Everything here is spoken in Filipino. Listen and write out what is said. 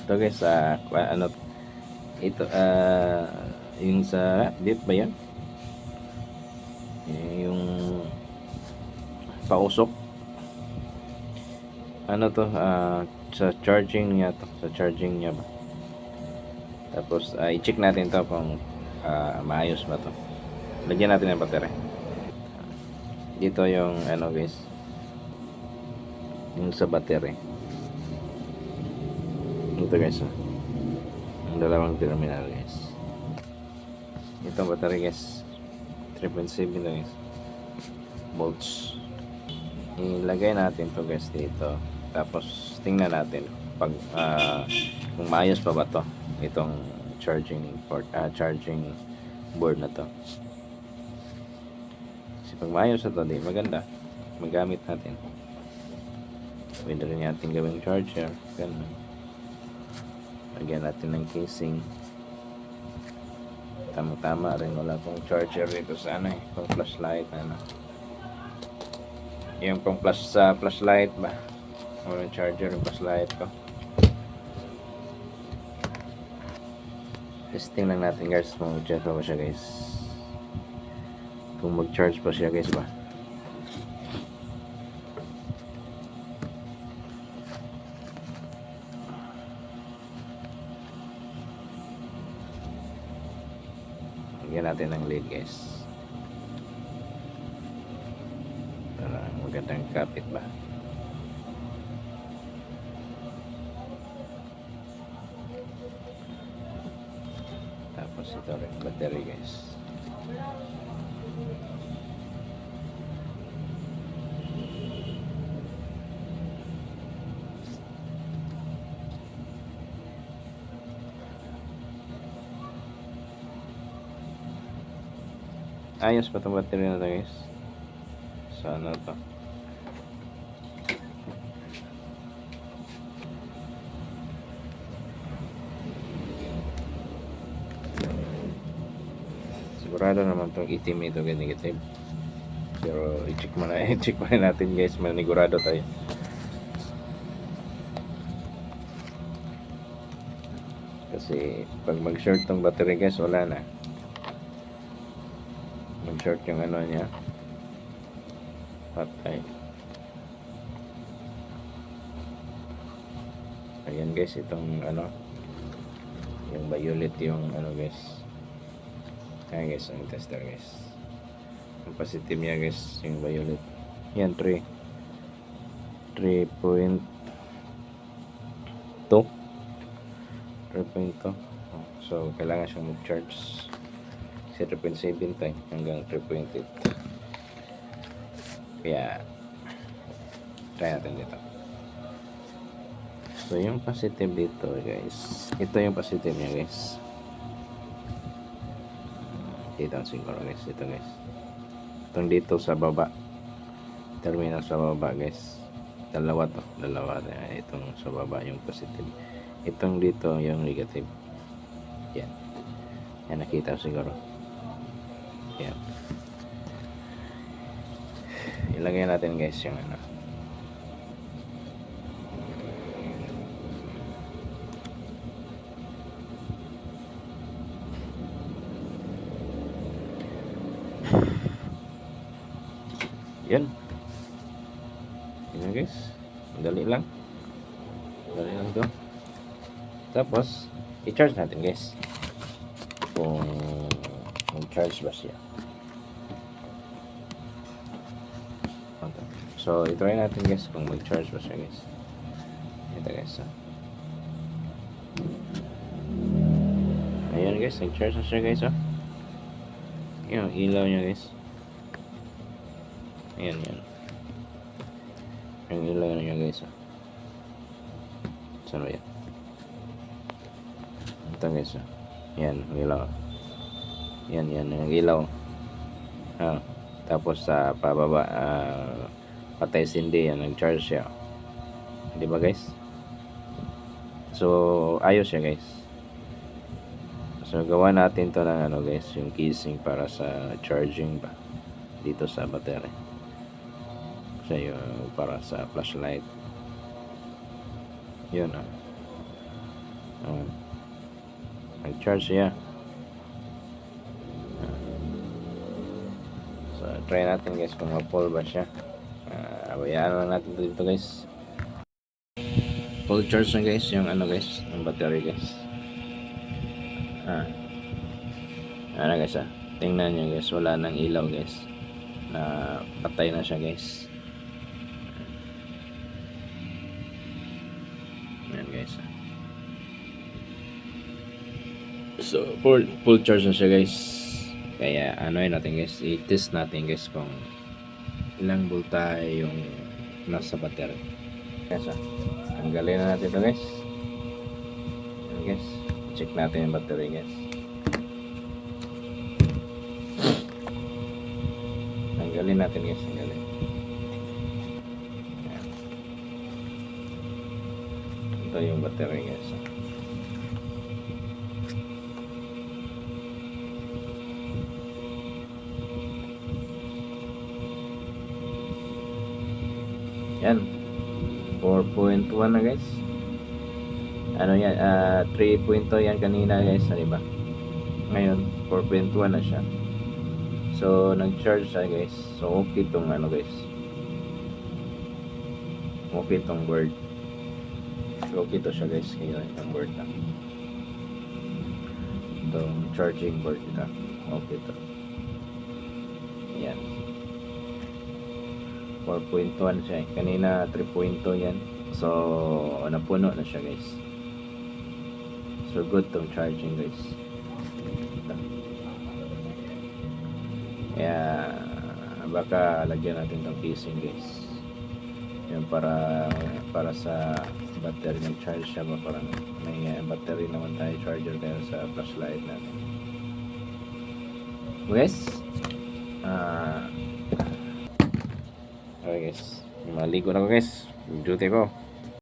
Ito guys, ano ito, yung sa dip ba yan? Yung pausok. Ano to, sa charging niya to, sa charging niya ba. Tapos i-check natin to kung maayos ba to. Lagyan natin ng battery. Dito yung ano guys, yung sa battery. Ito guys, ang dalawang terminal guys. Itong battery guys, 3.7 na guys, volts. Ilagay natin to guys dito. Tapos tingnan natin pag kung maayos pa ba to, itong charging port, charging board na to. Kasi pag maayos na to, di maganda magamit natin. Pwede rin natin gawing charger, ganun. Lagyan natin ng casing. Tama-tama rin, wala pong charger dito sa ano pang flashlight, ano. Yung pang flashlight ba, walang charger yung flashlight ko. Testing lang natin guys kung mag-charge pa ba siya guys, kung mag-charge pa siya guys ba. Lagyan natin ng lead guys para magandang kapit ba. Tapos ito rin battery guys. Ayos pa itong battery na ito guys. Sana to. Sigurado naman itong itim ito negative. Pero i-check muna, i-check muna natin guys, manigurado tayo. Kasi pag mag-short tong battery guys, wala na. Mag-short yung ano niya, patay. Ayan guys, itong ano, yung violet yung ano guys. Ayan guys, ang tester guys. Ang positive niya guys, yung violet. Yan, 3.2 3.2. So kailangan siyang mag-charge. Kasi 3.7 tayo hanggang 3.8. Kaya try natin dito. So yung positive dito guys, ito yung positive niya guys. Dito siguro guys, ito guys. Itong dito sa baba, terminal sa baba guys, dalawa itong sa baba yung positive, itong dito yung negative. Yan, yan nakita siguro. Yan, ilagay natin guys yung ano. Yan, yan guys, dali lang to. Tapos i-charge natin guys kung mag-charge ba siya. So i-try natin guys kung mag-charge ba siya guys. Ito guys, ayan guys, nag-charge na siya guys. Yung ilaw niya guys, ayan yung ilaw niya guys. Saan ba yan? Ito guys, yan yung ilaw. Yan yung ilaw. Tapos sa pababa, patay sindi, yan, nag-charge siya, di ba guys? So ayos siya guys. So gawa natin to ng ano guys, yung casing para sa charging ba dito sa battery. Kasi yung para sa flashlight, yun Oh. Nag-charge siya. So, try natin guys kung ma-full ba siya. Abayaan lang natin dito guys. Full charge na guys yung ano guys, yung battery guys. Ano guys tingnan nyo guys, wala nang ilaw guys. Na patay na siya guys. Ayan guys. So, full charge na siya guys. Kaya ano yun natin guys, i-test natin guys kung ilang voltahe yung nasa battery. Guys tanggalin na natin ito guys. Ayan guys, check natin yung battery guys. Tanggalin natin guys, tanggalin. Ayan. Ito yung battery guys. Yan. 4.1 na guys. Ano yan? 3.2 yan kanina guys. Ano ba? Ngayon, 4.1 na siya. So, nag-charge siya guys. So, okay tong ano guys. Okay tong board. Okay to siya guys. Kaya itong board na. Itong charging board ito. Okay to. Yan. 4.1 siya. Kanina 3.2 yan. So, napuno na siya guys. So, good tong charging guys. Kaya baka lagyan natin tong casing guys. Yan para sa battery ng charge siya ba, parang may battery naman tayo, charger tayo sa flashlight natin. Guys, okay guys, maligo na ko guys, duty ko.